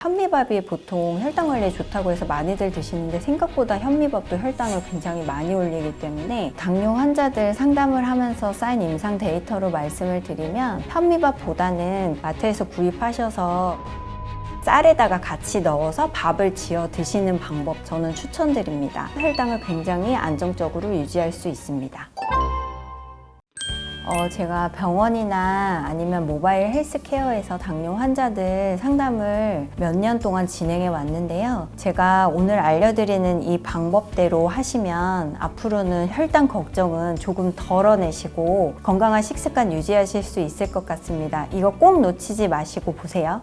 현미밥이 보통 혈당 관리에 좋다고 해서 많이들 드시는데 생각보다 현미밥도 혈당을 굉장히 많이 올리기 때문에 당뇨 환자들 상담을 하면서 쌓인 임상 데이터로 말씀을 드리면 현미밥보다는 마트에서 구입하셔서 쌀에다가 같이 넣어서 밥을 지어 드시는 방법 저는 추천드립니다. 혈당을 굉장히 안정적으로 유지할 수 있습니다. 제가 병원이나 아니면 모바일 헬스케어에서 당뇨 환자들 상담을 몇 년 동안 진행해 왔는데요. 제가 오늘 알려드리는 이 방법대로 하시면 앞으로는 혈당 걱정은 조금 덜어내시고 건강한 식습관 유지하실 수 있을 것 같습니다. 이거 꼭 놓치지 마시고 보세요.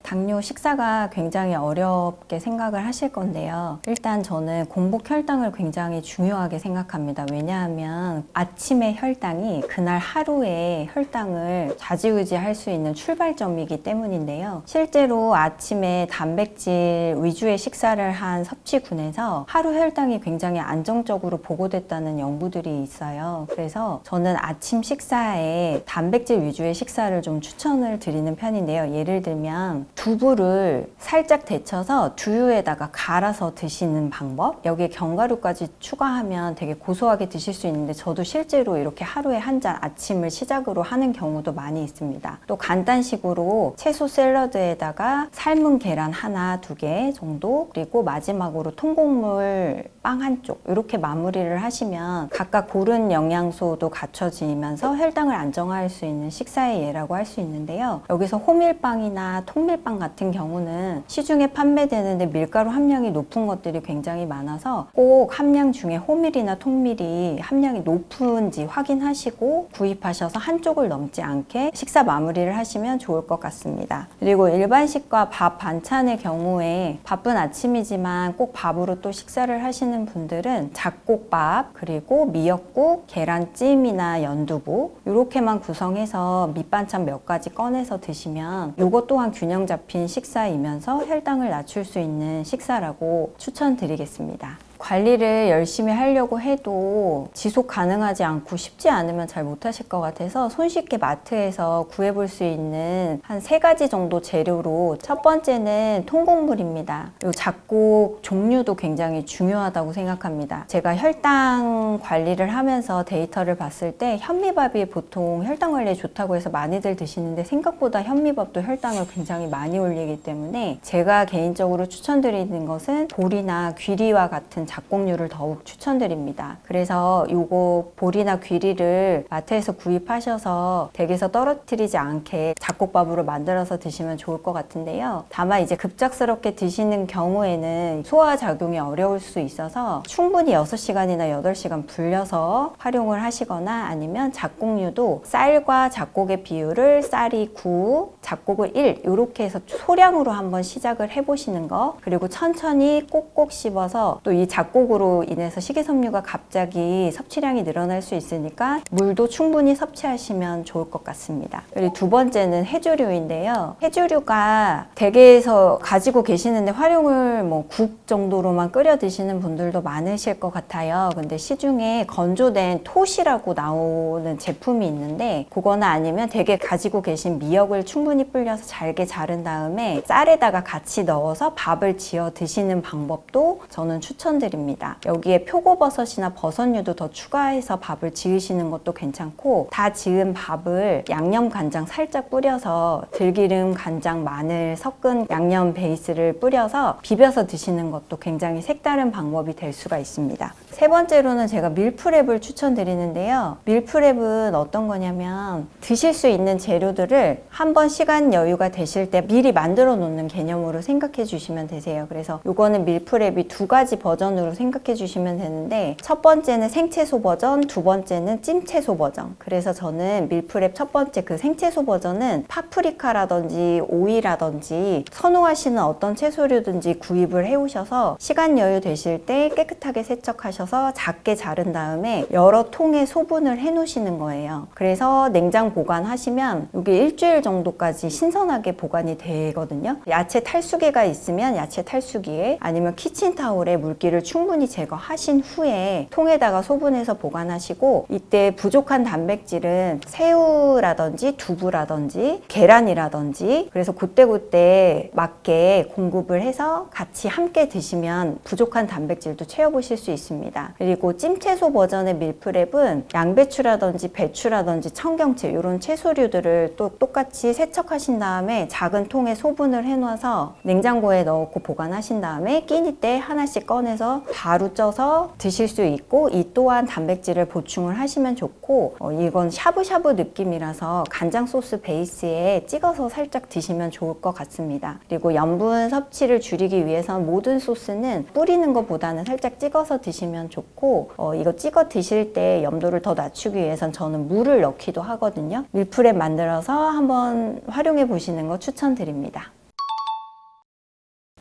당뇨 식사가 굉장히 어렵게 생각을 하실 건데요. 일단 저는 공복 혈당을 굉장히 중요하게 생각합니다. 왜냐하면 아침의 혈당이 그날 하루의 혈당을 좌지우지할 수 있는 출발점이기 때문인데요. 실제로 아침에 단백질 위주의 식사를 한 섭취군에서 하루 혈당이 굉장히 안정적으로 보고됐다는 연구들이 있어요. 그래서 저는 아침 식사에 단백질 위주의 식사를 좀 추천을 드리는 편인데요. 예를 들면 두부를 살짝 데쳐서 두유에다가 갈아서 드시는 방법, 여기에 견과류까지 추가하면 되게 고소하게 드실 수 있는데 저도 실제로 이렇게 하루에 한 잔 아침을 시작으로 하는 경우도 많이 있습니다. 또 간단식으로 채소 샐러드에다가 삶은 계란 하나, 두 개 정도, 그리고 마지막으로 통곡물 빵 한쪽 이렇게 마무리를 하시면 각각 고른 영양소도 갖춰지면서 혈당을 안정할 수 있는 식사의 예라고 할 수 있는데요. 여기서 호밀빵이나 통밀빵 같은 경우는 시중에 판매되는데 밀가루 함량이 높은 것들이 굉장히 많아서 꼭 함량 중에 호밀이나 통밀이 함량이 높은지 확인하시고 구입하셔서 한쪽을 넘지 않게 식사 마무리를 하시면 좋을 것 같습니다. 그리고 일반식과 밥 반찬의 경우에 바쁜 아침이지만 꼭 밥으로 또 식사를 하시는 분들은 잡곡밥, 그리고 미역국, 계란찜이나 연두부 이렇게만 구성해서 밑반찬 몇 가지 꺼내서 드시면 이것 또한 균형 잡힌 식사이면서 혈당을 낮출 수 있는 식사라고 추천드리겠습니다. 관리를 열심히 하려고 해도 지속 가능하지 않고 쉽지 않으면 잘 못하실 것 같아서 손쉽게 마트에서 구해볼 수 있는 한 3가지 정도 재료로, 첫 번째는 통곡물입니다. 이 잡곡 종류도 굉장히 중요하다고 생각합니다. 제가 혈당 관리를 하면서 데이터를 봤을 때 현미밥이 보통 혈당 관리에 좋다고 해서 많이들 드시는데 생각보다 현미밥도 혈당을 굉장히 많이 올리기 때문에 제가 개인적으로 추천드리는 것은 보리나 귀리와 같은 잡곡류를 더욱 추천드립니다. 그래서 요거 보리나 귀리를 마트에서 구입하셔서 댁에서 떨어뜨리지 않게 잡곡밥으로 만들어서 드시면 좋을 것 같은데요. 다만 이제 급작스럽게 드시는 경우에는 소화작용이 어려울 수 있어서 충분히 6시간이나 8시간 불려서 활용을 하시거나 아니면 잡곡류도 쌀과 잡곡의 비율을 쌀이 9, 잡곡을 1 이렇게 해서 소량으로 한번 시작을 해보시는 거, 그리고 천천히 꼭꼭 씹어서 또 이 잡곡으로 인해서 식이섬유가 갑자기 섭취량이 늘어날 수 있으니까 물도 충분히 섭취하시면 좋을 것 같습니다. 그리고 두 번째는 해조류인데요. 해조류가 댁에서 가지고 계시는데 활용을 국 정도로만 끓여 드시는 분들도 많으실 것 같아요. 근데 시중에 건조된 톳이라고 나오는 제품이 있는데 그거나 아니면 댁에 가지고 계신 미역을 충분히 불려서 잘게 자른 다음에 쌀에다가 같이 넣어서 밥을 지어 드시는 방법도 저는 추천드립니다. 여기에 표고버섯이나 버섯류도 더 추가해서 밥을 지으시는 것도 괜찮고, 다 지은 밥을 양념 간장 살짝 뿌려서 들기름, 간장, 마늘 섞은 양념 베이스를 뿌려서 비벼서 드시는 것도 굉장히 색다른 방법이 될 수가 있습니다. 세 번째로는 제가 밀프렙을 추천드리는데요. 밀프렙은 어떤 거냐면 드실 수 있는 재료들을 한번 시간 여유가 되실 때 미리 만들어 놓는 개념으로 생각해 주시면 되세요. 그래서 이거는 밀프렙이 2가지 버전으로 생각해 주시면 되는데, 첫 번째는 생채소 버전, 두 번째는 찜채소 버전. 그래서 저는 밀프렙 첫 번째 그 생채소 버전은 파프리카라든지 오이라든지 선호하시는 어떤 채소류든지 구입을 해 오셔서 시간 여유 되실 때 깨끗하게 세척하셔서 하셔서 작게 자른 다음에 여러 통에 소분을 해 놓으시는 거예요. 그래서 냉장 보관하시면 이게 일주일 정도까지 신선하게 보관이 되거든요. 야채 탈수기가 있으면 야채 탈수기에, 아니면 키친타올에 물기를 충분히 제거하신 후에 통에다가 소분해서 보관하시고, 이때 부족한 단백질은 새우라든지 두부라든지 계란이라든지, 그래서 그때그때 맞게 공급을 해서 같이 함께 드시면 부족한 단백질도 채워보실 수 있습니다. 그리고 찜채소 버전의 밀프렙은 양배추라든지 배추라든지 청경채 이런 채소류들을 또 똑같이 세척하신 다음에 작은 통에 소분을 해놔서 냉장고에 넣고 보관하신 다음에 끼니 때 하나씩 꺼내서 바로 쪄서 드실 수 있고, 이 또한 단백질을 보충을 하시면 좋고, 이건 샤브샤브 느낌이라서 간장 소스 베이스에 찍어서 살짝 드시면 좋을 것 같습니다. 그리고 염분 섭취를 줄이기 위해서 모든 소스는 뿌리는 것보다는 살짝 찍어서 드시면 좋고, 이거 찍어 드실 때 염도를 더 낮추기 위해선 저는 물을 넣기도 하거든요. 밀프렙 만들어서 한번 활용해 보시는 거 추천드립니다.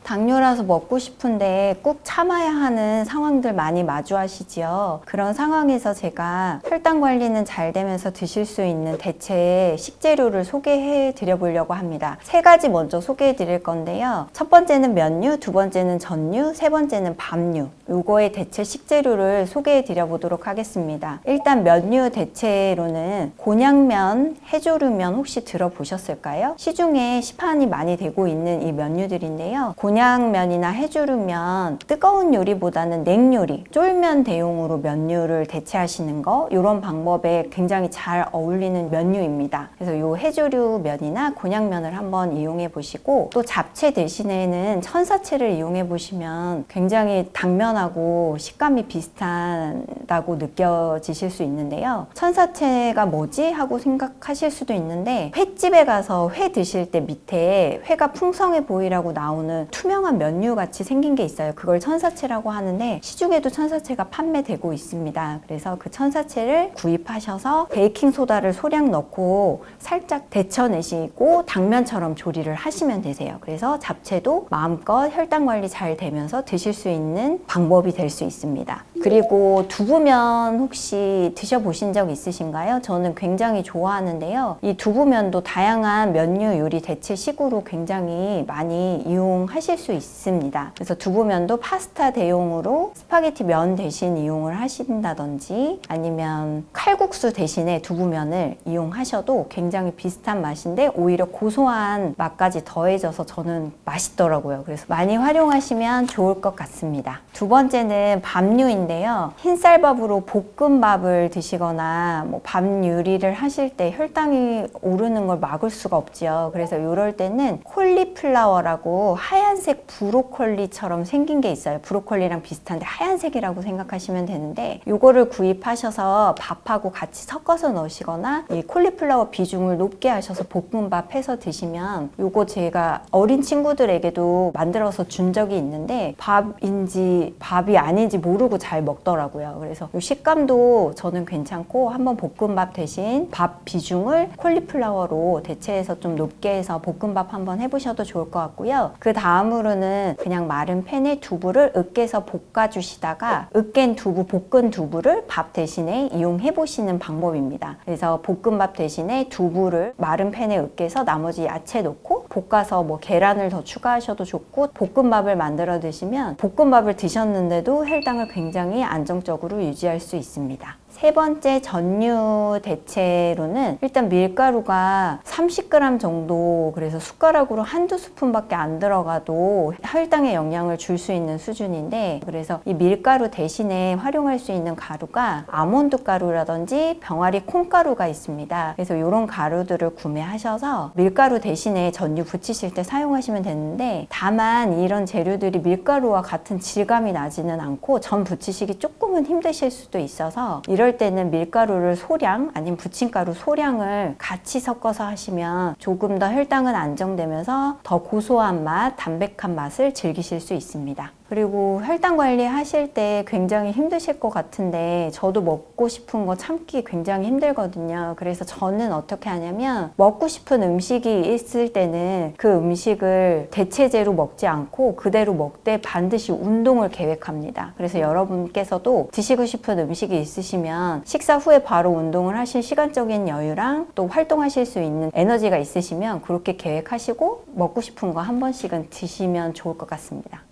당뇨라서 먹고 싶은데 꾹 참아야 하는 상황들 많이 마주하시지요. 그런 상황에서 제가 혈당 관리는 잘 되면서 드실 수 있는 대체 식재료를 소개해 드려 보려고 합니다. 3가지 먼저 소개해 드릴 건데요. 첫 번째는 면류, 두 번째는 전류, 세 번째는 밥류. 요거의 대체 식재료를 소개해 드려 보도록 하겠습니다. 일단 면류 대체로는 곤약면, 해조류면 혹시 들어보셨을까요? 시중에 시판이 많이 되고 있는 이 면류들인데요. 곤약면이나 해조류면 뜨거운 요리보다는 냉요리, 쫄면 대용으로 면류를 대체하시는 거, 이런 방법에 굉장히 잘 어울리는 면류입니다. 그래서 이 해조류 면이나 곤약면을 한번 이용해 보시고, 또 잡채 대신에는 천사채를 이용해 보시면 굉장히 당면하고 식감이 비슷하다고 느껴지실 수 있는데요. 천사채가 뭐지? 하고 생각하실 수도 있는데, 횟집에 가서 회 드실 때 밑에 회가 풍성해 보이라고 나오는 투명한 면류 같이 생긴 게 있어요. 그걸 천사채라고 하는데 시중에도 천사채가 판매되고 있습니다. 그래서 그 천사채를 구입하셔서 베이킹소다를 소량 넣고 살짝 데쳐내시고 당면처럼 조리를 하시면 되세요. 그래서 잡채도 마음껏 혈당 관리 잘 되면서 드실 수 있는 방법이 될 수 있습니다. 그리고 두부면 혹시 드셔보신 적 있으신가요? 저는 굉장히 좋아하는데요. 이 두부면도 다양한 면류 요리 대체식으로 굉장히 많이 이용하실 수 있습니다. 그래서 두부면도 파스타 대용으로 스파게티 면 대신 이용을 하신다든지, 아니면 칼국수 대신에 두부면을 이용하셔도 굉장히 비슷한 맛인데 오히려 고소한 맛까지 더해져서 저는 맛있더라고요. 그래서 많이 활용하시면 좋을 것 같습니다. 두 번째는 밥류인데요. 흰쌀밥으로 볶음밥을 드시거나 밥 요리를 하실 때 혈당이 오르는 걸 막을 수가 없지요. 그래서 이럴 때는 콜리플라워라고 하얀색 브로콜리처럼 생긴 게 있어요. 브로콜리랑 비슷한데 하얀색이라고 생각하시면 되는데, 요거를 구입하셔서 밥하고 같이 섞어서 넣으시거나 이 콜리플라워 비중을 높게 하셔서 볶음밥 해서 드시면, 요거 제가 어린 친구들에게도 만들어서 준 적이 있는데 밥인지 밥이 아닌지 모르고 잘 먹더라고요. 그래서 요 식감도 저는 괜찮고, 한번 볶음밥 대신 밥 비중을 콜리플라워로 대체해서 좀 높게 해서 볶음밥 한번 해보셔도 좋을 것 같고요. 그 다음으로는 그냥 마른 팬에 두부를 으깨서 볶아주시다가 으깬 두부, 볶은 두부를 밥 대신에 이용해 보시는 방법입니다. 그래서 볶음밥 대신에 두부를 마른 팬에 으깨서 나머지 야채 넣고 볶아서 계란을 더 추가하셔도 좋고, 볶음밥을 만들어 드시면 볶음밥을 드셨는데도 혈당을 굉장히 안정적으로 유지할 수 있습니다. 세 번째 전류 대체로는 일단 밀가루가 30g 정도, 그래서 숟가락으로 한두 스푼밖에 안 들어가도 혈당에 영향을 줄 수 있는 수준인데, 그래서 이 밀가루 대신에 활용할 수 있는 가루가 아몬드 가루라든지 병아리 콩가루가 있습니다. 그래서 이런 가루들을 구매하셔서 밀가루 대신에 전류 부치실 때 사용하시면 되는데, 다만 이런 재료들이 밀가루와 같은 질감이 나지는 않고 전 부치시기 조금은 힘드실 수도 있어서, 이럴 때는 밀가루를 소량 아니면 부침가루 소량을 같이 섞어서 하시면 조금 더 혈당은 안정되면서 더 고소한 맛, 담백한 맛을 즐기실 수 있습니다. 그리고 혈당 관리 하실 때 굉장히 힘드실 것 같은데 저도 먹고 싶은 거 참기 굉장히 힘들거든요. 그래서 저는 어떻게 하냐면 먹고 싶은 음식이 있을 때는 그 음식을 대체제로 먹지 않고 그대로 먹되 반드시 운동을 계획합니다. 그래서 여러분께서도 드시고 싶은 음식이 있으시면 식사 후에 바로 운동을 하실 시간적인 여유랑 또 활동하실 수 있는 에너지가 있으시면 그렇게 계획하시고 먹고 싶은 거 한 번씩은 드시면 좋을 것 같습니다.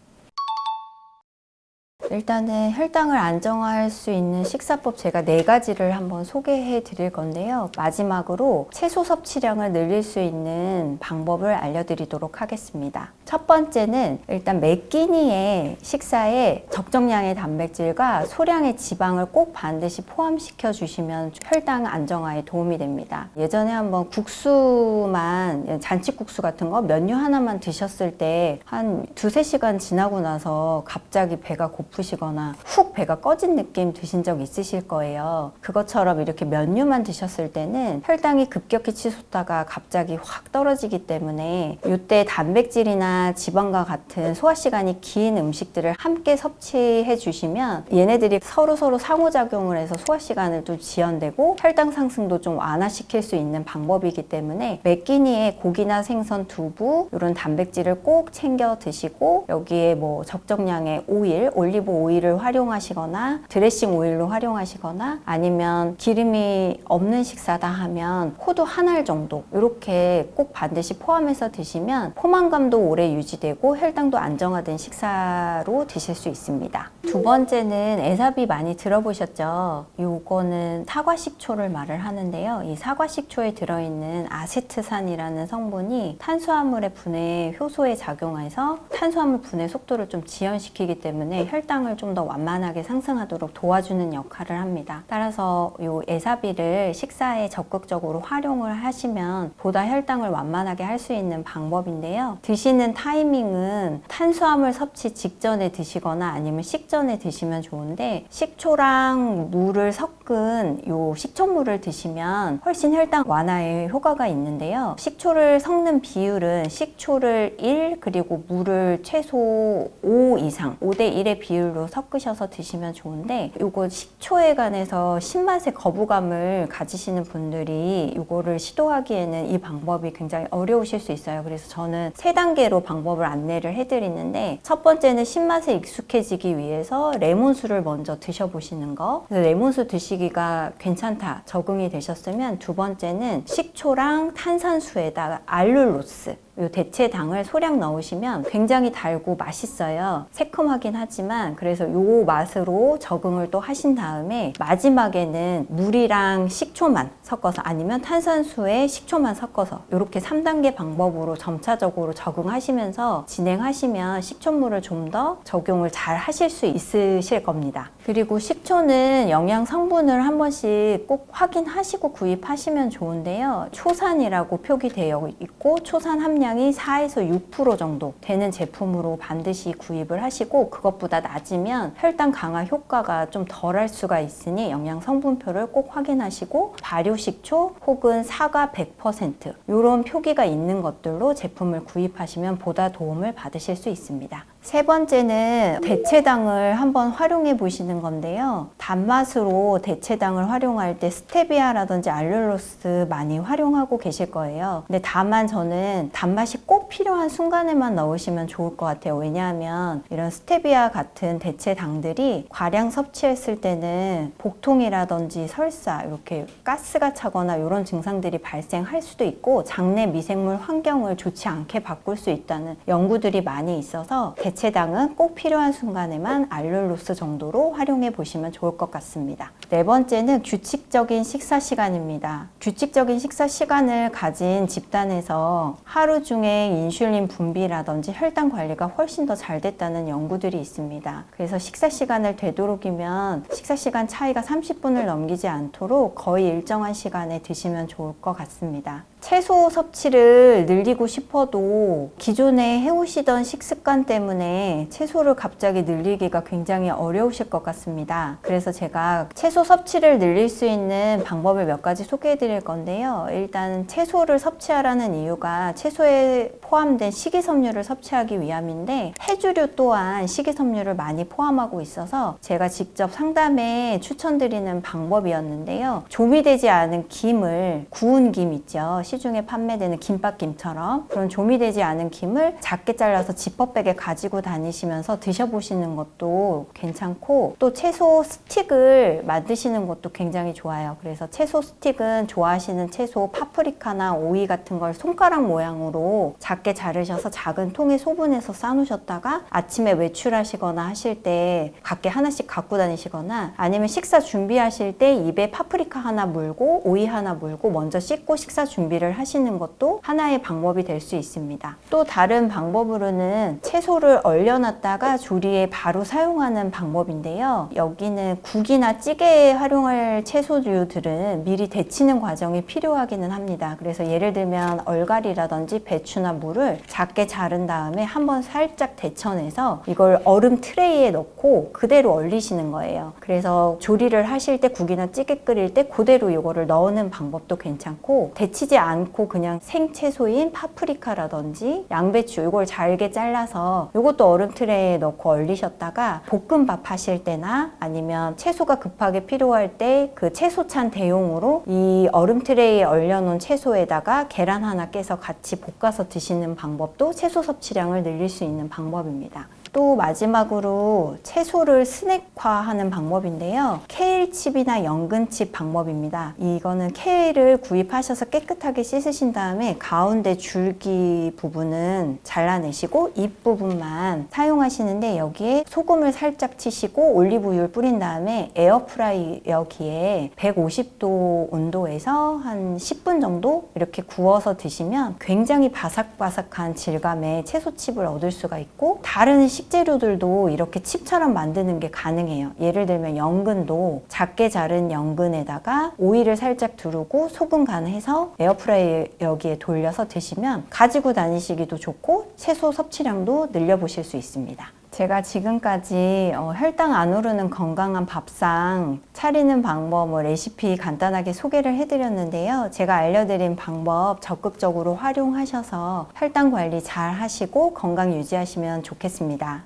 일단은 혈당을 안정화할 수 있는 식사법 제가 4가지를 한번 소개해 드릴 건데요. 마지막으로 채소 섭취량을 늘릴 수 있는 방법을 알려드리도록 하겠습니다. 첫 번째는 일단 매 끼니의 식사에 적정량의 단백질과 소량의 지방을 꼭 반드시 포함시켜 주시면 혈당 안정화에 도움이 됩니다. 예전에 한번 국수만, 잔치국수 같은 거 면류 하나만 드셨을 때 한 2-3시간 지나고 나서 갑자기 배가 고프시거나 훅 배가 꺼진 느낌 드신 적 있으실 거예요. 그것처럼 이렇게 면류만 드셨을 때는 혈당이 급격히 치솟다가 갑자기 확 떨어지기 때문에 이때 단백질이나 지방과 같은 소화 시간이 긴 음식들을 함께 섭취해 주시면 얘네들이 서로 상호작용을 해서 소화 시간을 또 지연되고 혈당 상승도 좀 완화시킬 수 있는 방법이기 때문에 매 끼니에 고기나 생선, 두부 이런 단백질을 꼭 챙겨 드시고 여기에 뭐 적정량의 오일, 올리브 오일을 활용하시거나 드레싱 오일로 활용하시거나 아니면 기름이 없는 식사다 하면 호두 한 알 정도 이렇게 꼭 반드시 포함해서 드시면 포만감도 오래 유지되고 혈당도 안정화된 식사로 드실 수 있습니다. 두 번째는 에사비 많이 들어보셨죠? 요거는 사과식초를 말을 하는데요. 이 사과식초에 들어있는 아세트산이라는 성분이 탄수화물의 분해 효소에 작용해서 탄수화물 분해 속도를 좀 지연시키기 때문에 혈당을 좀 더 완만하게 상승하도록 도와주는 역할을 합니다. 따라서 이 에사비를 식사에 적극적으로 활용을 하시면 보다 혈당을 완만하게 할 수 있는 방법인데요. 드시는 타이밍은 탄수화물 섭취 직전에 드시거나 아니면 식전에 드시면 좋은데 식초랑 물을 섞은 이 식초물을 드시면 훨씬 혈당 완화에 효과가 있는데요. 식초를 섞는 비율은 식초를 1 그리고 물을 최소 5 이상 5대 1의 비율로 섞으셔서 드시면 좋은데 요거 식초에 관해서 신맛의 거부감을 가지시는 분들이 요거를 시도하기에는 이 방법이 굉장히 어려우실 수 있어요. 그래서 저는 3단계로 방법을 안내를 해드리는데 첫 번째는 신맛에 익숙해지기 위해서 레몬수를 먼저 드셔보시는 거. 레몬수 드시기가 괜찮다, 적응이 되셨으면 두 번째는 식초랑 탄산수에다가 알룰로스 요 대체당을 소량 넣으시면 굉장히 달고 맛있어요. 새콤하긴 하지만 그래서 요 맛으로 적응을 또 하신 다음에 마지막에는 물이랑 식초만 섞어서 아니면 탄산수에 식초만 섞어서 이렇게 3단계 방법으로 점차적으로 적응하시면서 진행하시면 식초물을 좀 더 적용을 잘 하실 수 있으실 겁니다. 그리고 식초는 영양 성분을 한 번씩 꼭 확인하시고 구입하시면 좋은데요. 초산이라고 표기되어 있고 초산 함량이 4에서 6% 정도 되는 제품으로 반드시 구입을 하시고 그것보다 낮으면 혈당 강화 효과가 좀 덜할 수가 있으니 영양 성분표를 꼭 확인하시고 발효식초 혹은 사과 100% 이런 표기가 있는 것들로 제품을 구입하시면 보다 도움을 받으실 수 있습니다. 세 번째는 대체당을 한번 활용해 보시는 건데요. 단맛으로 대체당을 활용할 때 스테비아라든지 알룰로스 많이 활용하고 계실 거예요. 근데 다만 저는 단맛이 꼭 필요한 순간에만 넣으시면 좋을 것 같아요. 왜냐하면 이런 스테비아 같은 대체당들이 과량 섭취했을 때는 복통이라든지 설사 이렇게 가스가 차거나 이런 증상들이 발생할 수도 있고 장내 미생물 환경을 좋지 않게 바꿀 수 있다는 연구들이 많이 있어서 대체당은 꼭 필요한 순간에만 알룰로스 정도로 활용해 보시면 좋을 것 같습니다. 네 번째는 규칙적인 식사 시간입니다. 규칙적인 식사 시간을 가진 집단에서 하루 중에 인슐린 분비라든지 혈당 관리가 훨씬 더 잘 됐다는 연구들이 있습니다. 그래서 식사 시간을 되도록이면 식사 시간 차이가 30분을 넘기지 않도록 거의 일정한 시간에 드시면 좋을 것 같습니다. 채소 섭취를 늘리고 싶어도 기존에 해오시던 식습관 때문에 채소를 갑자기 늘리기가 굉장히 어려우실 것 같습니다. 그래서 제가 채소 섭취를 늘릴 수 있는 방법을 몇 가지 소개해 드릴 건데요. 일단 채소를 섭취하라는 이유가 채소에 포함된 식이섬유를 섭취하기 위함인데 해조류 또한 식이섬유를 많이 포함하고 있어서 제가 직접 상담에 추천드리는 방법이었는데요. 조미되지 않은 김을, 구운 김 있죠. 시중에 판매되는 김밥김처럼 그런 조미되지 않은 김을 작게 잘라서 지퍼백에 가지고 다니시면서 드셔보시는 것도 괜찮고, 또 채소 스틱을 만드시는 것도 굉장히 좋아요. 그래서 채소 스틱은 좋아하시는 채소 파프리카나 오이 같은 걸 손가락 모양으로 작게 자르셔서 작은 통에 소분해서 싸놓으셨다가 아침에 외출하시거나 하실 때 밖에 하나씩 갖고 다니시거나, 아니면 식사 준비하실 때 입에 파프리카 하나 물고 오이 하나 물고 먼저 씻고 식사 준비를 하시는 것도 하나의 방법이 될 수 있습니다. 또 다른 방법으로는 채소를 얼려놨다가 조리에 바로 사용하는 방법인데요. 여기는 국이나 찌개에 활용할 채소류들은 미리 데치는 과정이 필요하기는 합니다. 그래서 예를 들면 얼갈이라든지 배추나 무를 작게 자른 다음에 한번 살짝 데쳐내서 이걸 얼음 트레이에 넣고 그대로 얼리시는 거예요. 그래서 조리를 하실 때 국이나 찌개 끓일 때 그대로 이거를 넣는 방법도 괜찮고, 데치지 않고 그냥 생채소인 파프리카라든지 양배추 이걸 잘게 잘라서 이것도 얼음 트레이에 넣고 얼리셨다가 볶음밥 하실 때나 아니면 채소가 급하게 필요할 때 그 채소찬 대용으로 이 얼음 트레이에 얼려놓은 채소에다가 계란 하나 깨서 같이 볶아서 드시는 방법도 채소 섭취량을 늘릴 수 있는 방법입니다. 또 마지막으로 채소를 스낵화하는 방법인데요. 케일칩이나 연근칩 방법입니다. 이거는 케일을 구입하셔서 깨끗하게 씻으신 다음에 가운데 줄기 부분은 잘라내시고 잎 부분만 사용하시는데, 여기에 소금을 살짝 치시고 올리브유를 뿌린 다음에 에어프라이어기에 150도 온도에서 한 10분 정도 이렇게 구워서 드시면 굉장히 바삭바삭한 질감의 채소칩을 얻을 수가 있고, 다른 식재료들도 이렇게 칩처럼 만드는 게 가능해요. 예를 들면 연근도 작게 자른 연근에다가 오일을 살짝 두르고 소금 간해서 에어프라이어기에 돌려서 드시면 가지고 다니시기도 좋고 채소 섭취량도 늘려보실 수 있습니다. 제가 지금까지 혈당 안 오르는 건강한 밥상 차리는 방법, 레시피 간단하게 소개를 해드렸는데요. 제가 알려드린 방법 적극적으로 활용하셔서 혈당 관리 잘 하시고 건강 유지하시면 좋겠습니다.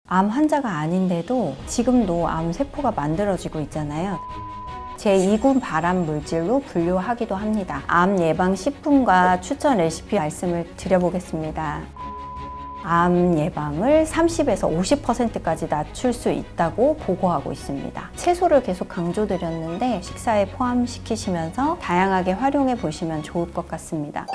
암 환자가 아닌데도 지금도 암 세포가 만들어지고 있잖아요. 제2군 발암 물질로 분류하기도 합니다. 암 예방 식품과 추천 레시피 말씀을 드려보겠습니다. 암 예방을 30에서 50%까지 낮출 수 있다고 보고하고 있습니다. 채소를 계속 강조드렸는데 식사에 포함시키시면서 다양하게 활용해 보시면 좋을 것 같습니다.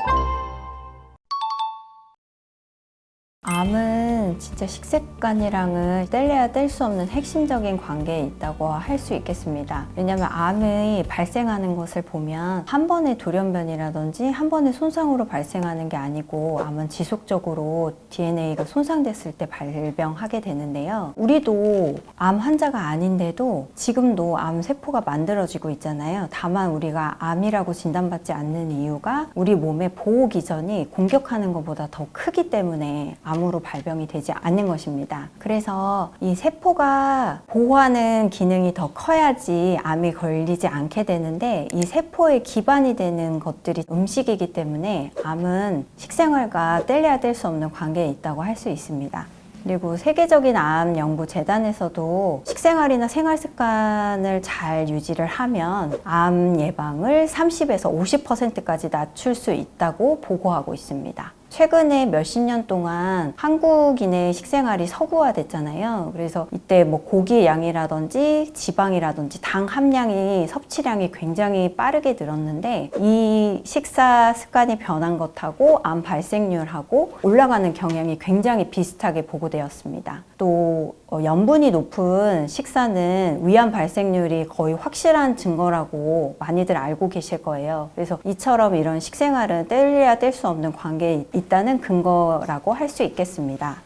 암은 진짜 식습관이랑은 뗄래야 뗄 수 없는 핵심적인 관계에 있다고 할 수 있겠습니다. 왜냐하면 암이 발생하는 것을 보면 한 번의 돌연변이라든지 한 번의 손상으로 발생하는 게 아니고, 암은 지속적으로 DNA가 손상됐을 때 발병하게 되는데요. 우리도 암 환자가 아닌데도 지금도 암 세포가 만들어지고 있잖아요. 다만 우리가 암이라고 진단받지 않는 이유가 우리 몸의 보호 기전이 공격하는 것보다 더 크기 때문에 암으로 발병이 되지 않는 것입니다. 그래서 이 세포가 보호하는 기능이 더 커야지 암이 걸리지 않게 되는데, 이 세포의 기반이 되는 것들이 음식이기 때문에 암은 식생활과 뗄래야 뗄 수 없는 관계에 있다고 할 수 있습니다. 그리고 세계적인 암 연구 재단에서도 식생활이나 생활 습관을 잘 유지를 하면 암 예방을 30에서 50%까지 낮출 수 있다고 보고하고 있습니다. 최근에 몇십 년 동안 한국인의 식생활이 서구화됐잖아요. 그래서 이때 뭐 고기의 양이라든지 지방이라든지 당 함량이, 섭취량이 굉장히 빠르게 늘었는데, 이 식사 습관이 변한 것하고 암 발생률하고 올라가는 경향이 굉장히 비슷하게 보고되었습니다. 또 염분이 높은 식사는 위암 발생률이 거의 확실한 증거라고 많이들 알고 계실 거예요. 그래서 이처럼 이런 식생활은 뗄래야 뗄 수 없는 관계에 있다는 근거라고 할 수 있겠습니다.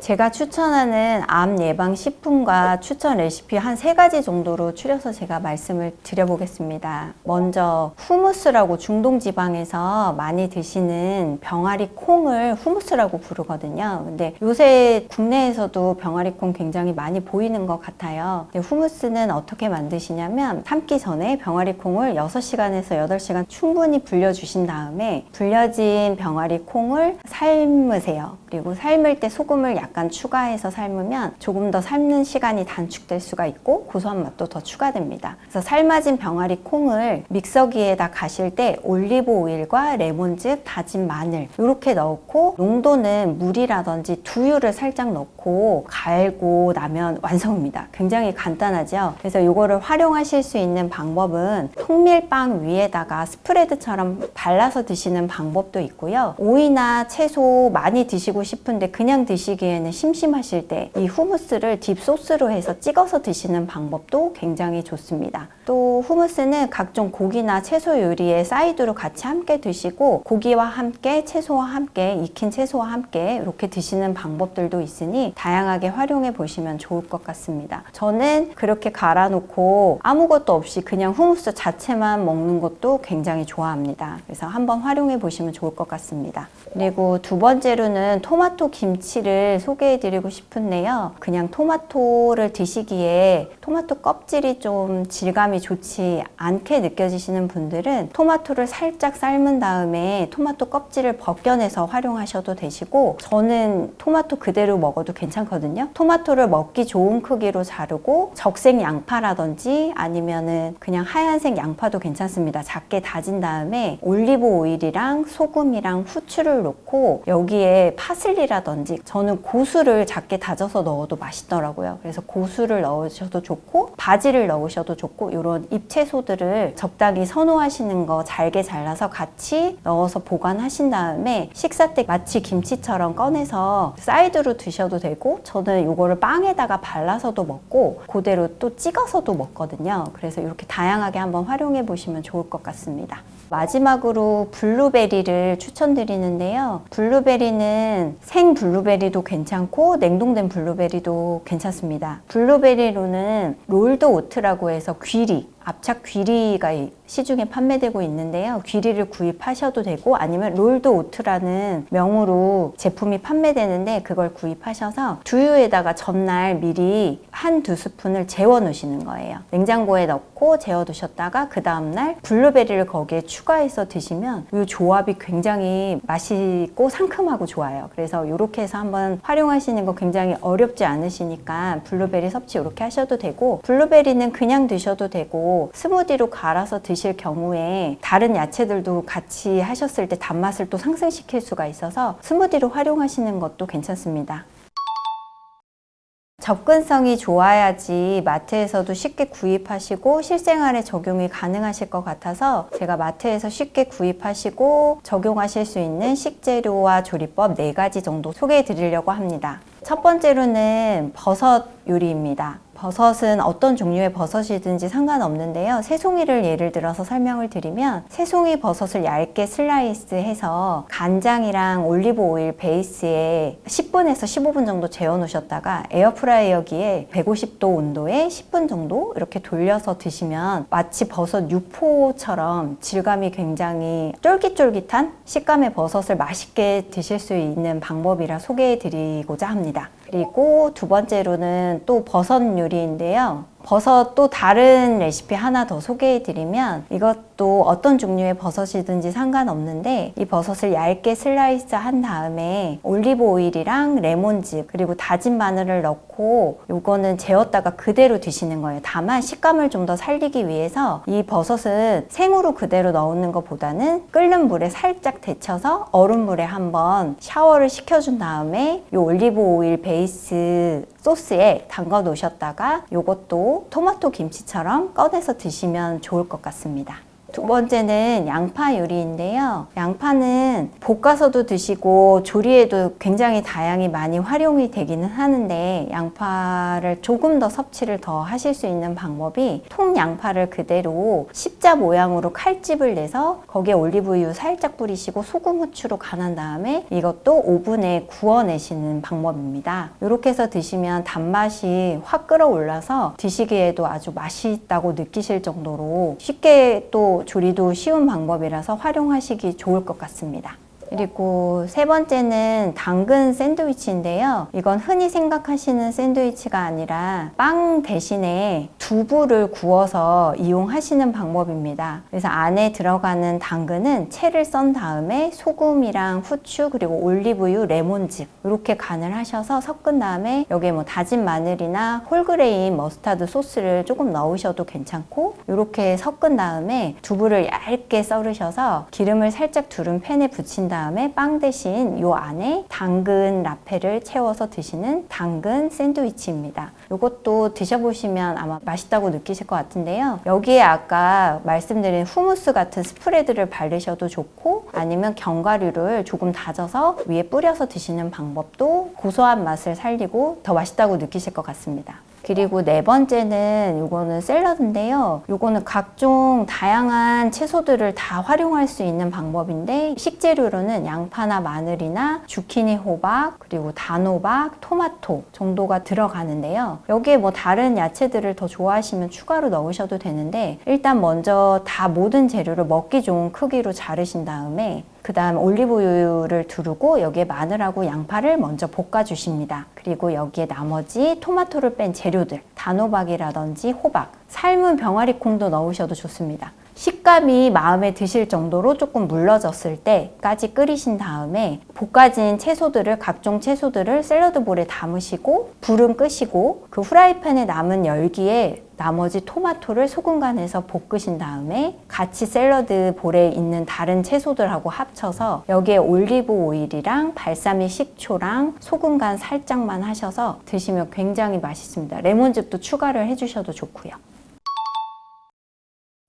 제가 추천하는 암 예방 식품과 추천 레시피 한 3가지 정도로 추려서 제가 말씀을 드려보겠습니다. 먼저 후무스라고 중동 지방에서 많이 드시는 병아리 콩을 후무스라고 부르거든요. 근데 요새 국내에서도 병아리 콩 굉장히 많이 보이는 것 같아요. 근데 후무스는 어떻게 만드시냐면 삶기 전에 병아리 콩을 6시간에서 8시간 충분히 불려주신 다음에 불려진 병아리 콩을 삶으세요. 그리고 삶을 때 소금을 약간 추가해서 삶으면 조금 더 삶는 시간이 단축될 수가 있고 고소한 맛도 더 추가됩니다. 그래서 삶아진 병아리 콩을 믹서기에다 가실 때 올리브 오일과 레몬즙, 다진 마늘 이렇게 넣고 농도는 물이라든지 두유를 살짝 넣고 갈고 나면 완성입니다. 굉장히 간단하죠. 그래서 이거를 활용하실 수 있는 방법은 통밀빵 위에다가 스프레드처럼 발라서 드시는 방법도 있고요. 오이나 채소 많이 드시고 싶은데 그냥 드시기에는 심심하실 때 이 후무스를 딥소스로 해서 찍어서 드시는 방법도 굉장히 좋습니다. 또 후무스는 각종 고기나 채소 요리에 사이드로 같이 함께 드시고 고기와 함께 채소와 함께 익힌 채소와 함께 이렇게 드시는 방법들도 있으니 다양하게 활용해 보시면 좋을 것 같습니다. 저는 그렇게 갈아놓고 아무것도 없이 그냥 후무스 자체만 먹는 것도 굉장히 좋아합니다. 그래서 한번 활용해 보시면 좋을 것 같습니다. 그리고 두 번째로는 토마토 김치를 소개해 드리고 싶은데요. 그냥 토마토를 드시기에 토마토 껍질이 좀 질감이 좋지 않게 느껴지시는 분들은 토마토를 살짝 삶은 다음에 토마토 껍질을 벗겨내서 활용하셔도 되시고 저는 토마토 그대로 먹어도 괜찮거든요. 토마토를 먹기 좋은 크기로 자르고 적색 양파라든지 아니면은 그냥 하얀색 양파도 괜찮습니다. 작게 다진 다음에 올리브 오일이랑 소금이랑 후추를 넣고 여기에 파슬리라든지 저는 고수를 작게 다져서 넣어도 맛있더라고요. 그래서 고수를 넣으셔도 좋고 바지를 넣으셔도 좋고 이런 잎채소들을 적당히 선호하시는 거 잘게 잘라서 같이 넣어서 보관하신 다음에 식사 때 마치 김치처럼 꺼내서 사이드로 드셔도 되고 저는 이거를 빵에다가 발라서도 먹고 그대로 또 찍어서도 먹거든요. 그래서 이렇게 다양하게 한번 활용해 보시면 좋을 것 같습니다. 마지막으로 블루베리를 추천드리는데요. 블루베리는 생 블루베리도 괜찮고 냉동된 블루베리도 괜찮습니다. 블루베리로는 롤드 오트라고 해서 귀리, 압착 귀리가 시중에 판매되고 있는데요. 귀리를 구입하셔도 되고 아니면 롤드 오트라는 명으로 제품이 판매되는데 그걸 구입하셔서 두유에다가 전날 미리 1~2스푼을 재워 놓으시는 거예요. 냉장고에 넣고 재워 두셨다가 그 다음날 블루베리를 거기에 추가해서 드시면 이 조합이 굉장히 맛있고 상큼하고 좋아요. 그래서 이렇게 해서 한번 활용하시는 거 굉장히 어렵지 않으시니까 블루베리 섭취 이렇게 하셔도 되고 블루베리는 그냥 드셔도 되고 스무디로 갈아서 드실 경우에 다른 야채들도 같이 하셨을 때 단맛을 또 상승시킬 수가 있어서 스무디로 활용하시는 것도 괜찮습니다. 접근성이 좋아야지 마트에서도 쉽게 구입하시고 실생활에 적용이 가능하실 것 같아서 제가 마트에서 쉽게 구입하시고 적용하실 수 있는 식재료와 조리법 4가지 정도 소개해 드리려고 합니다. 첫 번째로는 버섯 요리입니다. 버섯은 어떤 종류의 버섯이든지 상관없는데요. 새송이를 예를 들어서 설명을 드리면 새송이 버섯을 얇게 슬라이스해서 간장이랑 올리브 오일 베이스에 10분에서 15분 정도 재워 놓으셨다가 에어프라이어기에 150도 온도에 10분 정도 이렇게 돌려서 드시면 마치 버섯 육포처럼 질감이 굉장히 쫄깃쫄깃한 식감의 버섯을 맛있게 드실 수 있는 방법이라 소개해 드리고자 합니다. 그리고 두 번째로는 또 버섯 요리인데요. 버섯 또 다른 레시피 하나 더 소개해 드리면 이것도 어떤 종류의 버섯이든지 상관없는데 이 버섯을 얇게 슬라이스 한 다음에 올리브 오일이랑 레몬즙 그리고 다진 마늘을 넣고 요거는 재웠다가 그대로 드시는 거예요. 다만 식감을 좀 더 살리기 위해서 이 버섯은 생으로 그대로 넣는 것보다는 끓는 물에 살짝 데쳐서 얼음물에 한번 샤워를 시켜준 다음에 이 올리브 오일 베이스 소스에 담가 놓으셨다가 요것도 토마토 김치처럼 꺼내서 드시면 좋을 것 같습니다. 두 번째는 양파 요리인데요. 양파는 볶아서도 드시고 조리에도 굉장히 다양히 많이 활용이 되기는 하는데, 양파를 조금 더 섭취를 더 하실 수 있는 방법이 통 양파를 그대로 십자 모양으로 칼집을 내서 거기에 올리브유 살짝 뿌리시고 소금, 후추로 간한 다음에 이것도 오븐에 구워내시는 방법입니다. 이렇게 해서 드시면 단맛이 확 끌어올라서 드시기에도 아주 맛있다고 느끼실 정도로 쉽게 또 조리도 쉬운 방법이라서 활용하시기 좋을 것 같습니다. 그리고 세 번째는 당근 샌드위치인데요. 이건 흔히 생각하시는 샌드위치가 아니라 빵 대신에 두부를 구워서 이용하시는 방법입니다. 그래서 안에 들어가는 당근은 채를 썬 다음에 소금이랑 후추 그리고 올리브유, 레몬즙 이렇게 간을 하셔서 섞은 다음에 여기에 뭐 다진 마늘이나 홀그레인 머스타드 소스를 조금 넣으셔도 괜찮고, 이렇게 섞은 다음에 두부를 얇게 썰으셔서 기름을 살짝 두른 팬에 부친 다음에 빵 대신 요 안에 당근 라페를 채워서 드시는 당근 샌드위치입니다. 이것도 드셔보시면 아마 맛있다고 느끼실 것 같은데요. 여기에 아까 말씀드린 후무스 같은 스프레드를 바르셔도 좋고, 아니면 견과류를 조금 다져서 위에 뿌려서 드시는 방법도 고소한 맛을 살리고 더 맛있다고 느끼실 것 같습니다. 그리고 네 번째는 이거는 샐러드인데요. 이거는 각종 다양한 채소들을 다 활용할 수 있는 방법인데, 식재료로는 양파나 마늘이나 주키니, 호박, 그리고 단호박, 토마토 정도가 들어가는데요. 여기에 뭐 다른 야채들을 더 좋아하시면 추가로 넣으셔도 되는데, 일단 먼저 다 모든 재료를 먹기 좋은 크기로 자르신 다음에 그 다음 올리브유를 두르고 여기에 마늘하고 양파를 먼저 볶아주십니다. 그리고 여기에 나머지 토마토를 뺀 재료들, 단호박이라든지 호박, 삶은 병아리콩도 넣으셔도 좋습니다. 식감이 마음에 드실 정도로 조금 물러졌을 때까지 끓이신 다음에 볶아진 채소들을, 각종 채소들을 샐러드볼에 담으시고 불은 끄시고 그 후라이팬에 남은 열기에 나머지 토마토를 소금 간해서 볶으신 다음에 같이 샐러드 볼에 있는 다른 채소들하고 합쳐서 여기에 올리브 오일이랑 발사믹 식초랑 소금 간 살짝만 하셔서 드시면 굉장히 맛있습니다. 레몬즙도 추가를 해주셔도 좋고요.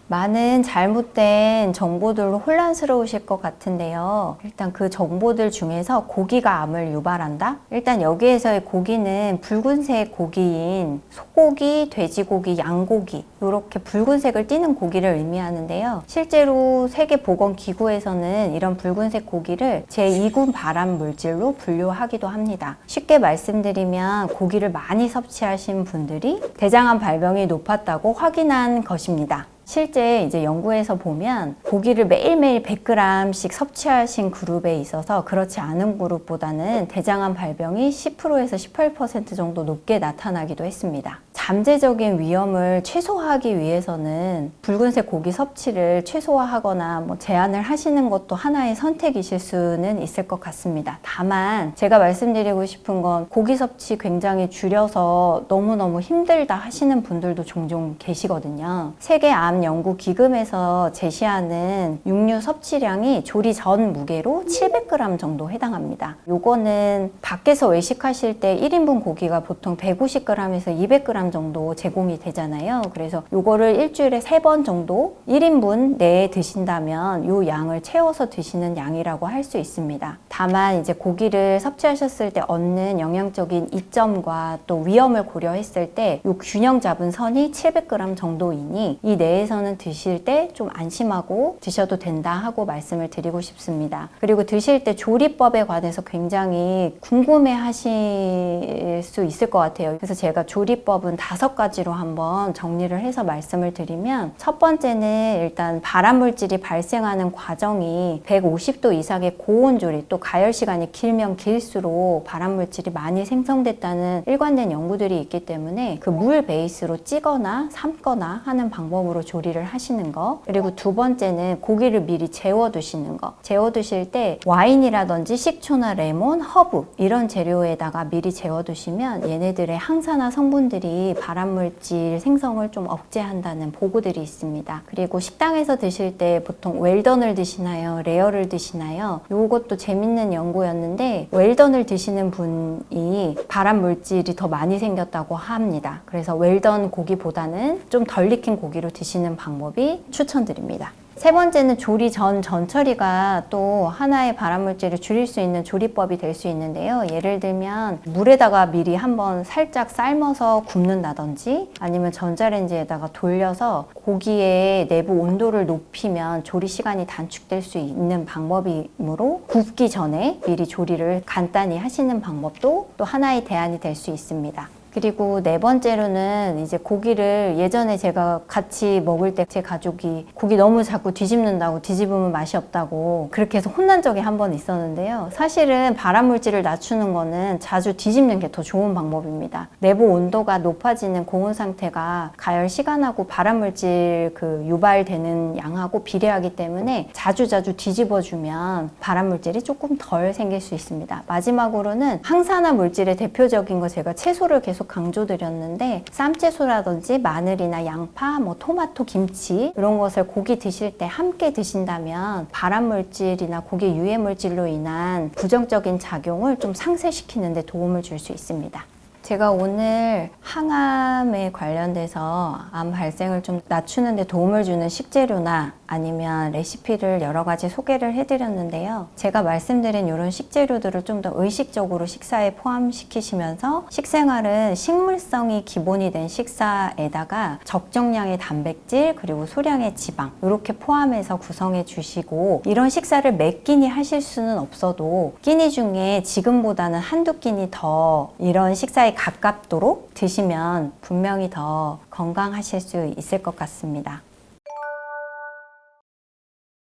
많은 잘못된 정보들로 혼란스러우실 것 같은데요. 일단 그 정보들 중에서 고기가 암을 유발한다? 일단 여기에서의 고기는 붉은색 고기인 소고기, 돼지고기, 양고기 이렇게 붉은색을 띠는 고기를 의미하는데요. 실제로 세계보건기구에서는 이런 붉은색 고기를 제2군 발암 물질로 분류하기도 합니다. 쉽게 말씀드리면 고기를 많이 섭취하신 분들이 대장암 발병이 높았다고 확인한 것입니다. 실제 이제 연구에서 보면 고기를 매일매일 100g씩 섭취하신 그룹에 있어서 그렇지 않은 그룹보다는 대장암 발병이 10%에서 18% 정도 높게 나타나기도 했습니다. 잠재적인 위험을 최소화하기 위해서는 붉은색 고기 섭취를 최소화하거나 뭐 제한을 하시는 것도 하나의 선택이실 수는 있을 것 같습니다. 다만 제가 말씀드리고 싶은 건 고기 섭취 굉장히 줄여서 너무너무 힘들다 하시는 분들도 종종 계시거든요. 세계암연구기금에서 제시하는 육류 섭취량이 조리 전 무게로 700g 정도 해당합니다. 요거는 밖에서 외식하실 때 1인분 고기가 보통 150g에서 200g 정도 제공이 되잖아요. 그래서 요거를 일주일에 3번 정도 1인분 내에 드신다면 요 양을 채워서 드시는 양이라고 할 수 있습니다. 다만 이제 고기를 섭취하셨을 때 얻는 영양적인 이점과 또 위험을 고려했을 때 요 균형 잡은 선이 700g 정도이니 이 내에서는 드실 때 좀 안심하고 드셔도 된다 하고 말씀을 드리고 싶습니다. 그리고 드실 때 조리법에 관해서 굉장히 궁금해 하실 수 있을 것 같아요. 그래서 제가 조리법은 5가지로 한번 정리를 해서 말씀을 드리면, 첫 번째는 일단 발암물질이 발생하는 과정이 150도 이상의 고온조리, 또 가열 시간이 길면 길수록 발암물질이 많이 생성됐다는 일관된 연구들이 있기 때문에 그 물 베이스로 찌거나 삶거나 하는 방법으로 조리를 하시는 거. 그리고 두 번째는 고기를 미리 재워 두시는 거. 재워 두실 때 와인이라든지 식초나 레몬, 허브 이런 재료에다가 미리 재워 두시면 얘네들의 항산화 성분들이 발암물질 생성을 좀 억제한다는 보고들이 있습니다. 그리고 식당에서 드실 때 보통 웰던을 드시나요? 레어를 드시나요? 요것도 재밌는 연구였는데 웰던을 드시는 분이 발암물질이 더 많이 생겼다고 합니다. 그래서 웰던 고기보다는 좀 덜 익힌 고기로 드시는 방법이 추천드립니다. 세 번째는 조리 전 전처리가 또 하나의 발암물질을 줄일 수 있는 조리법이 될 수 있는데요. 예를 들면 물에다가 미리 한번 살짝 삶아서 굽는다든지 아니면 전자레인지에다가 돌려서 고기의 내부 온도를 높이면 조리 시간이 단축될 수 있는 방법이므로 굽기 전에 미리 조리를 간단히 하시는 방법도 또 하나의 대안이 될 수 있습니다. 그리고 네 번째로는 이제 고기를 예전에 제가 같이 먹을 때 제 가족이 고기 너무 자꾸 뒤집는다고 뒤집으면 맛이 없다고 그렇게 해서 혼난 적이 한 번 있었는데요. 사실은 발암물질을 낮추는 거는 자주 뒤집는 게 더 좋은 방법입니다. 내부 온도가 높아지는 고온 상태가 가열 시간하고 발암물질 유발되는 양하고 비례하기 때문에 자주자주 뒤집어주면 발암물질이 조금 덜 생길 수 있습니다. 마지막으로는 항산화 물질의 대표적인 거 제가 채소를 계속 강조드렸는데 쌈채소라든지 마늘이나 양파, 토마토, 김치 이런 것을 고기 드실 때 함께 드신다면 발암물질이나 고기 유해물질로 인한 부정적인 작용을 좀 상쇄시키는 데 도움을 줄 수 있습니다. 제가 오늘 항암에 관련돼서 암 발생을 좀 낮추는 데 도움을 주는 식재료나 아니면 레시피를 여러 가지 소개를 해드렸는데요. 제가 말씀드린 이런 식재료들을 좀 더 의식적으로 식사에 포함시키시면서 식생활은 식물성이 기본이 된 식사에다가 적정량의 단백질 그리고 소량의 지방 이렇게 포함해서 구성해 주시고 이런 식사를 몇 끼니 하실 수는 없어도 끼니 중에 지금보다는 한두 끼니 더 이런 식사에 가깝도록 드시면 분명히 더 건강하실 수 있을 것 같습니다.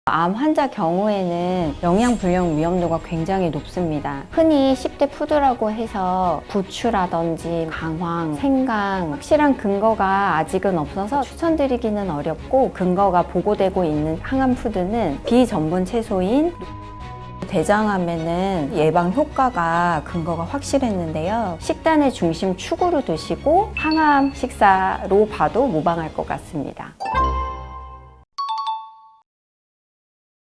암 환자 경우에는 영양불량 위험도가 굉장히 높습니다. 흔히 10대 푸드라고 해서 부추라든지 강황, 생강 확실한 근거가 아직은 없어서 추천드리기는 어렵고 근거가 보고되고 있는 항암 푸드는 비전분 채소인 대장암에는 예방 효과가 근거가 확실했는데요. 식단의 중심 축으로 드시고 항암 식사로 봐도 무방할 것 같습니다.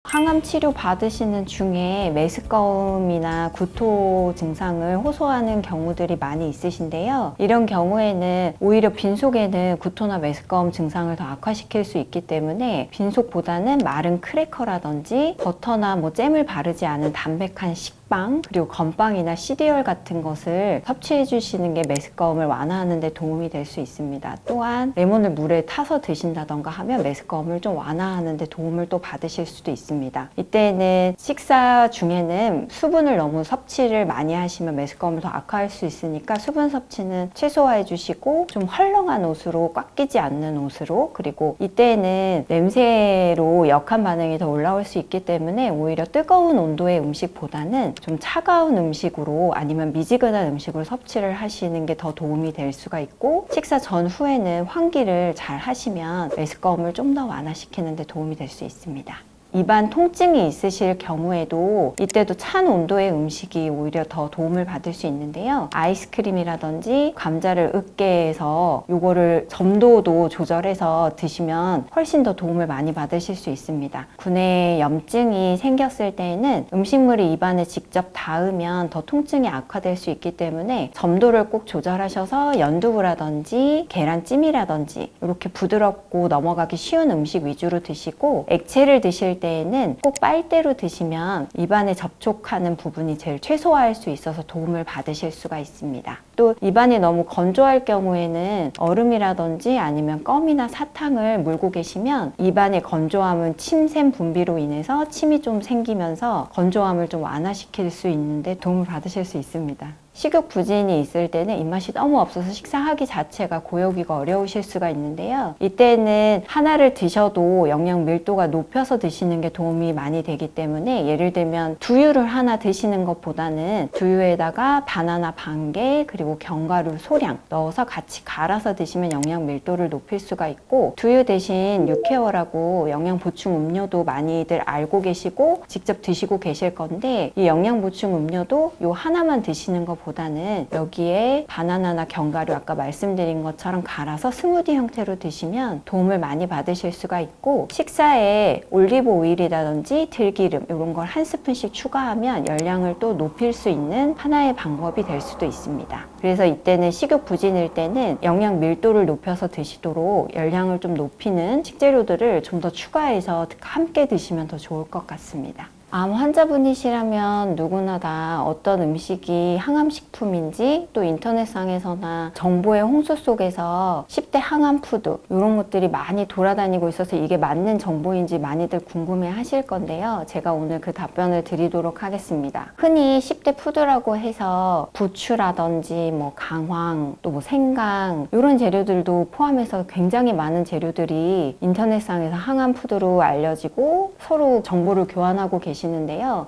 항암 치료 받으시는 중에 메스꺼움이나 구토 증상을 호소하는 경우들이 많이 있으신데요. 이런 경우에는 오히려 빈속에는 구토나 메스꺼움 증상을 더 악화시킬 수 있기 때문에 빈속보다는 마른 크래커라든지 버터나 잼을 바르지 않은 담백한 식빵 그리고 건빵이나 시리얼 같은 것을 섭취해 주시는 게 메스꺼움을 완화하는 데 도움이 될 수 있습니다. 또한 레몬을 물에 타서 드신다던가 하면 메스꺼움을 좀 완화하는 데 도움을 또 받으실 수도 있습니다. 이때는 식사 중에는 수분을 너무 섭취를 많이 하시면 메스꺼움을 더 악화할 수 있으니까 수분 섭취는 최소화해 주시고 좀 헐렁한 옷으로 꽉 끼지 않는 옷으로 그리고 이때는 냄새로 역한 반응이 더 올라올 수 있기 때문에 오히려 뜨거운 온도의 음식보다는 좀 차가운 음식으로 아니면 미지근한 음식으로 섭취를 하시는 게 더 도움이 될 수가 있고 식사 전후에는 환기를 잘 하시면 메스꺼움을 좀 더 완화시키는 데 도움이 될 수 있습니다. 입안 통증이 있으실 경우에도 이때도 찬 온도의 음식이 오히려 더 도움을 받을 수 있는데요. 아이스크림이라든지 감자를 으깨서 요거를 점도도 조절해서 드시면 훨씬 더 도움을 많이 받으실 수 있습니다. 구내에 염증이 생겼을 때에는 음식물이 입안에 직접 닿으면 더 통증이 악화될 수 있기 때문에 점도를 꼭 조절하셔서 연두부라든지 계란찜이라든지 이렇게 부드럽고 넘어가기 쉬운 음식 위주로 드시고 액체를 드실 때에는 꼭 빨대로 드시면 입안에 접촉하는 부분이 제일 최소화할 수 있어서 도움을 받으실 수가 있습니다. 또 입안이 너무 건조할 경우에는 얼음이라든지 아니면 껌이나 사탕을 물고 계시면 입안의 건조함은 침샘 분비로 인해서 침이 좀 생기면서 건조함을 좀 완화시킬 수 있는데 도움을 받으실 수 있습니다. 식욕 부진이 있을 때는 입맛이 너무 없어서 식사하기 자체가 고요기가 어려우실 수가 있는데요. 이때는 하나를 드셔도 영양 밀도가 높여서 드시는 게 도움이 많이 되기 때문에 예를 들면 두유를 하나 드시는 것보다는 두유에다가 바나나 반 개 그리고 견과류 소량 넣어서 같이 갈아서 드시면 영양 밀도를 높일 수가 있고 두유 대신 유케어라고 영양 보충 음료도 많이들 알고 계시고 직접 드시고 계실 건데 이 영양 보충 음료도 요 하나만 드시는 것 드시기보다는 여기에 바나나나 견과류 아까 말씀드린 것처럼 갈아서 스무디 형태로 드시면 도움을 많이 받으실 수가 있고, 식사에 올리브 오일이라든지 들기름 이런 걸 한 스푼씩 추가하면 열량을 또 높일 수 있는 하나의 방법이 될 수도 있습니다. 그래서 이때는 식욕 부진일 때는 영양 밀도를 높여서 드시도록 열량을 좀 높이는 식재료들을 좀 더 추가해서 함께 드시면 더 좋을 것 같습니다. 암 환자분이시라면 누구나 다 어떤 음식이 항암식품인지, 또 인터넷상에서나 정보의 홍수 속에서 10대 항암푸드 이런 것들이 많이 돌아다니고 있어서 이게 맞는 정보인지 많이들 궁금해 하실 건데요. 제가 오늘 그 답변을 드리도록 하겠습니다. 흔히 10대 푸드라고 해서 부추라든지 뭐 강황, 또 뭐 생강 이런 재료들도 포함해서 굉장히 많은 재료들이 인터넷상에서 항암푸드로 알려지고 서로 정보를 교환하고 계시는데요.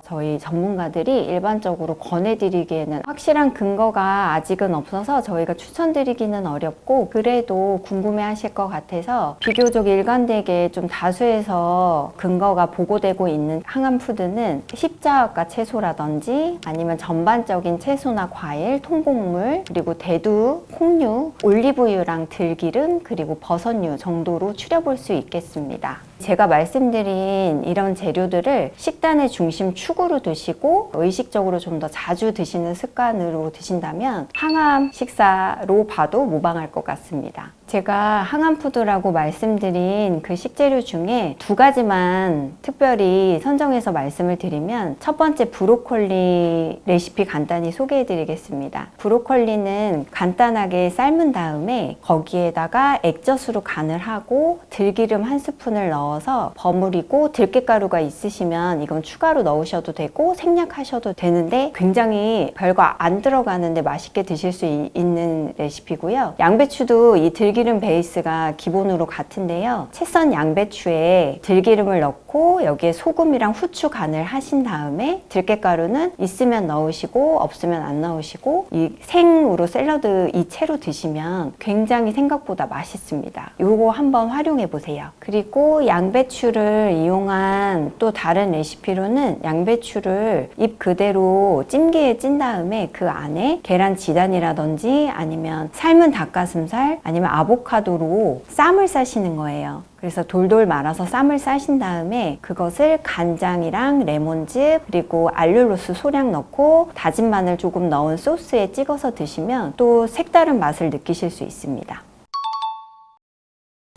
저희 전문가들이 일반적으로 권해드리기에는 확실한 근거가 아직은 없어서 저희가 추천드리기는 어렵고, 그래도 궁금해하실 것 같아서 비교적 일관되게 좀 다수에서 근거가 보고되고 있는 항암푸드는 십자가 채소라든지 아니면 전반적인 채소나 과일, 통곡물, 그리고 대두, 콩류, 올리브유랑 들기름, 그리고 버섯류 정도로 추려볼 수 있겠습니다. 제가 말씀드린 이런 재료들을 식단의 중심 축으로 드시고 의식적으로 좀 더 자주 드시는 습관으로 드신다면 항암 식사로 봐도 무방할 것 같습니다. 제가 항암푸드라고 말씀드린 그 식재료 중에 두 가지만 특별히 선정해서 말씀을 드리면, 첫 번째 브로콜리 레시피 간단히 소개해 드리겠습니다. 브로콜리는 간단하게 삶은 다음에 거기에다가 액젓으로 간을 하고 들기름 한 스푼을 넣어서 버무리고, 들깨가루가 있으시면 이건 추가로 넣으셔도 되고 생략하셔도 되는데 굉장히 별거 안 들어가는데 맛있게 드실 수 있는 레시피고요. 양배추도 이 들기름 베이스가 기본으로 같은데요. 채 썬 양배추에 들기름을 넣고 여기에 소금이랑 후추 간을 하신 다음에 들깨가루는 있으면 넣으시고 없으면 안 넣으시고, 이 생으로 샐러드 이 채로 드시면 굉장히 생각보다 맛있습니다. 요거 한번 활용해 보세요. 그리고 양배추를 이용한 또 다른 레시피로는 양배추를 잎 그대로 찜기에 찐 다음에 그 안에 계란 지단이라든지 아니면 삶은 닭가슴살 아니면 아보카도로 쌈을 싸시는 거예요. 그래서 돌돌 말아서 쌈을 싸신 다음에 그것을 간장이랑 레몬즙 그리고 알룰로스 소량 넣고 다진 마늘 조금 넣은 소스에 찍어서 드시면 또 색다른 맛을 느끼실 수 있습니다.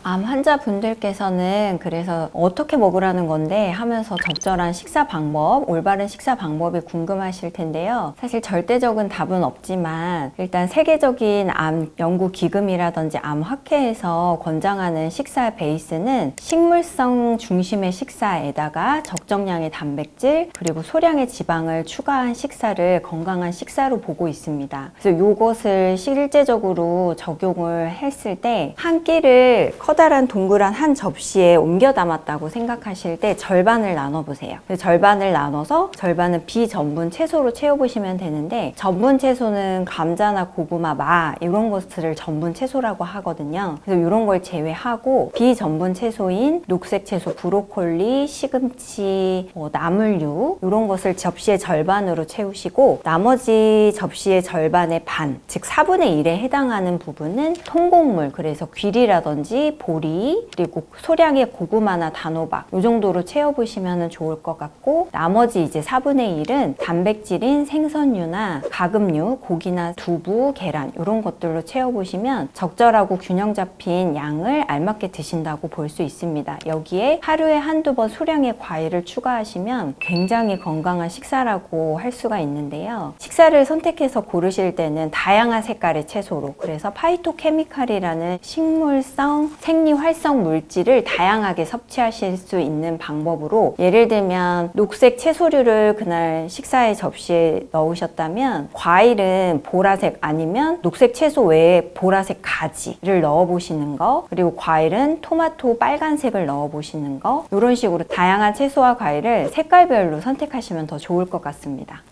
암 환자분들께서는 그래서 어떻게 먹으라는 건데 하면서 적절한 식사 방법, 올바른 식사 방법이 궁금하실 텐데요. 사실 절대적인 답은 없지만 일단 세계적인 암 연구 기금이라든지 암 학회에서 권장하는 식사 베이스는 식물성 중심의 식사에다가 적정량의 단백질 그리고 소량의 지방을 추가한 식사를 건강한 식사로 보고 있습니다. 그래서 이것을 실제적으로 적용을 했을 때 한 끼를 커다란 동그란 한 접시에 옮겨 담았다고 생각하실 때 절반을 나눠 보세요. 절반을 나눠서 절반은 비전분 채소로 채워보시면 되는데, 전분 채소는 감자나 고구마, 마 이런 것들을 전분 채소라고 하거든요. 그래서 이런 걸 제외하고 비전분 채소인 녹색 채소, 브로콜리, 시금치, 나물류 이런 것을 접시의 절반으로 채우시고, 나머지 접시의 절반의 반, 즉 4분의 1에 해당하는 부분은 통곡물, 그래서 귀리라든지 보리 그리고 소량의 고구마나 단호박 이 정도로 채워보시면 좋을 것 같고, 나머지 이제 4분의 1은 단백질인 생선류나 가금류, 고기나 두부, 계란 이런 것들로 채워보시면 적절하고 균형 잡힌 양을 알맞게 드신다고 볼 수 있습니다. 여기에 하루에 한두 번 소량의 과일을 추가하시면 굉장히 건강한 식사라고 할 수가 있는데요. 식사를 선택해서 고르실 때는 다양한 색깔의 채소로, 그래서 파이토케미칼이라는 식물성 생리활성 물질을 다양하게 섭취하실 수 있는 방법으로, 예를 들면 녹색 채소류를 그날 식사의 접시에 넣으셨다면 과일은 보라색 아니면 녹색 채소 외에 보라색 가지를 넣어 보시는 거, 그리고 과일은 토마토 빨간색을 넣어 보시는 거, 이런 식으로 다양한 채소와 과일을 색깔별로 선택하시면 더 좋을 것 같습니다.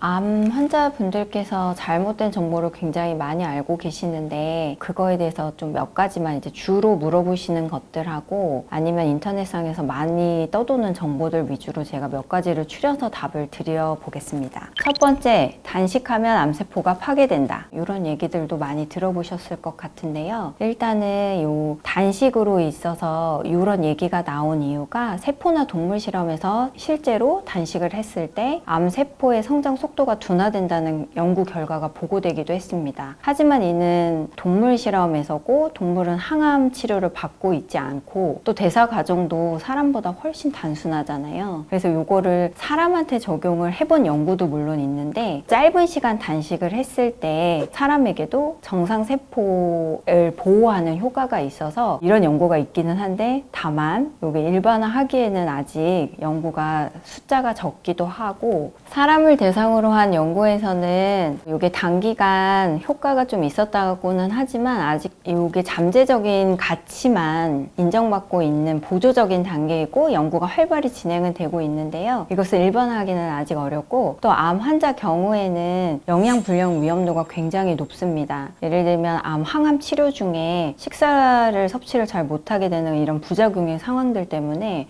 암 환자분들께서 잘못된 정보를 굉장히 많이 알고 계시는데 그거에 대해서 좀 몇 가지만 이제 주로 물어보시는 것들하고 아니면 인터넷상에서 많이 떠도는 정보들 위주로 제가 몇 가지를 추려서 답을 드려 보겠습니다. 첫 번째, 단식하면 암세포가 파괴된다. 이런 얘기들도 많이 들어보셨을 것 같은데요. 일단은 요 단식으로 있어서 이런 얘기가 나온 이유가 세포나 동물 실험에서 실제로 단식을 했을 때 암세포의 성장 속도가 둔화된다는 연구 결과가 보고되기도 했습니다. 하지만 이는 동물 실험에서고 동물은 항암 치료를 받고 있지 않고 또 대사 과정도 사람보다 훨씬 단순하잖아요. 그래서 이거를 사람한테 적용을 해본 연구도 물론 있는데 짧은 시간 단식을 했을 때 사람에게도 정상세포를 보호하는 효과가 있어서 이런 연구가 있기는 한데 다만 이게 일반화하기에는 아직 연구가 숫자가 적기도 하고 사람을 대상으로 한 연구에서는 이게 단기간 효과가 좀 있었다고는 하지만 아직 이게 잠재적인 가치만 인정받고 있는 보조적인 단계이고 연구가 활발히 진행은 되고 있는데요. 이것을 일반화하기는 아직 어렵고 또 암 환자 경우에는 영양불량 위험도가 굉장히 높습니다. 예를 들면 암 항암 치료 중에 식사를 섭취를 잘 못하게 되는 이런 부작용의 상황들 때문에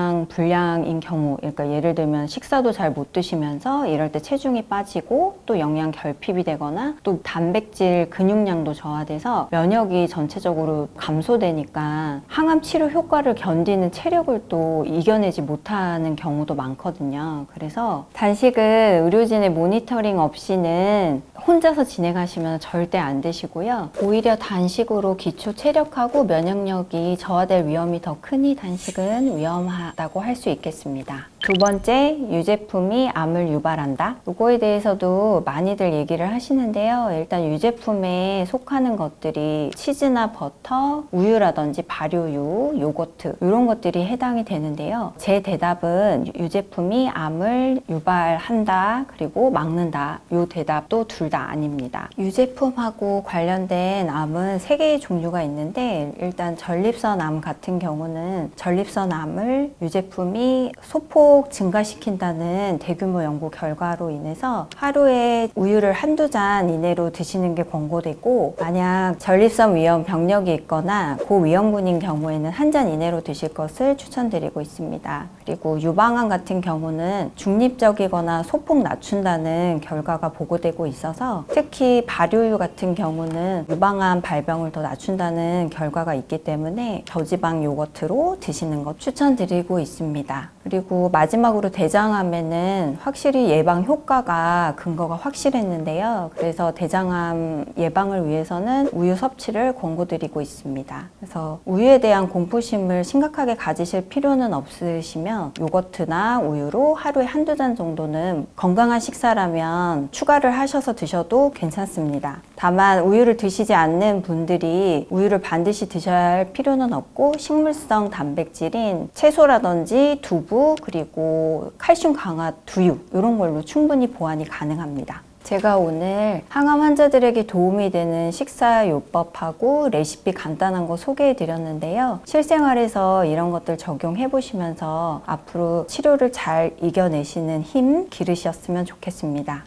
영양불량인 경우, 그러니까 예를 들면 식사도 잘 못 드시면서 이럴 때 체중이 빠지고 또 영양 결핍이 되거나 또 단백질 근육량도 저하돼서 면역이 전체적으로 감소되니까 항암 치료 효과를 견디는 체력을 또 이겨내지 못하는 경우도 많거든요. 그래서 단식을 의료진의 모니터링 없이는 혼자서 진행하시면 절대 안 되시고요. 오히려 단식으로 기초 체력하고 면역력이 저하될 위험이 더 크니 단식은 위험하다고 할 수 있겠습니다. 두 번째, 유제품이 암을 유발한다. 이거에 대해서도 많이들 얘기를 하시는데요. 일단 유제품에 속하는 것들이 치즈나 버터, 우유라든지 발효유, 요거트 이런 것들이 해당이 되는데요. 제 대답은 유제품이 암을 유발한다 그리고 막는다. 이 대답도 둘 다 아닙니다. 유제품하고 관련된 암은 3개의 종류가 있는데 일단 전립선 암 같은 경우는 전립선 암을 유제품이 소폭 증가시킨다는 대규모 연구 결과로 인해서 하루에 우유를 한두 잔 이내로 드시는 게 권고되고 만약 전립선 위험 병력이 있거나 고위험군인 경우에는 한 잔 이내로 드실 것을 추천드리고 있습니다. 그리고 유방암 같은 경우는 중립적이거나 소폭 낮춘다는 결과가 보고되고 있어서 특히 발효유 같은 경우는 유방암 발병을 더 낮춘다는 결과가 있기 때문에 저지방 요거트로 드시는 것 추천드리고 있습니다. 그리고 마지막으로 대장암에는 확실히 예방 효과가 근거가 확실했는데요. 그래서 대장암 예방을 위해서는 우유 섭취를 권고드리고 있습니다. 그래서 우유에 대한 공포심을 심각하게 가지실 필요는 없으시면 요거트나 우유로 하루에 한두 잔 정도는 건강한 식사라면 추가를 하셔서 드셔도 괜찮습니다. 다만 우유를 드시지 않는 분들이 우유를 반드시 드셔야 할 필요는 없고 식물성 단백질인 채소라든지 두부 그리고 칼슘 강화 두유 이런 걸로 충분히 보완이 가능합니다. 제가 오늘 항암 환자들에게 도움이 되는 식사 요법하고 레시피 간단한 거 소개해 드렸는데요. 실생활에서 이런 것들 적용해 보시면서 앞으로 치료를 잘 이겨내시는 힘 기르셨으면 좋겠습니다.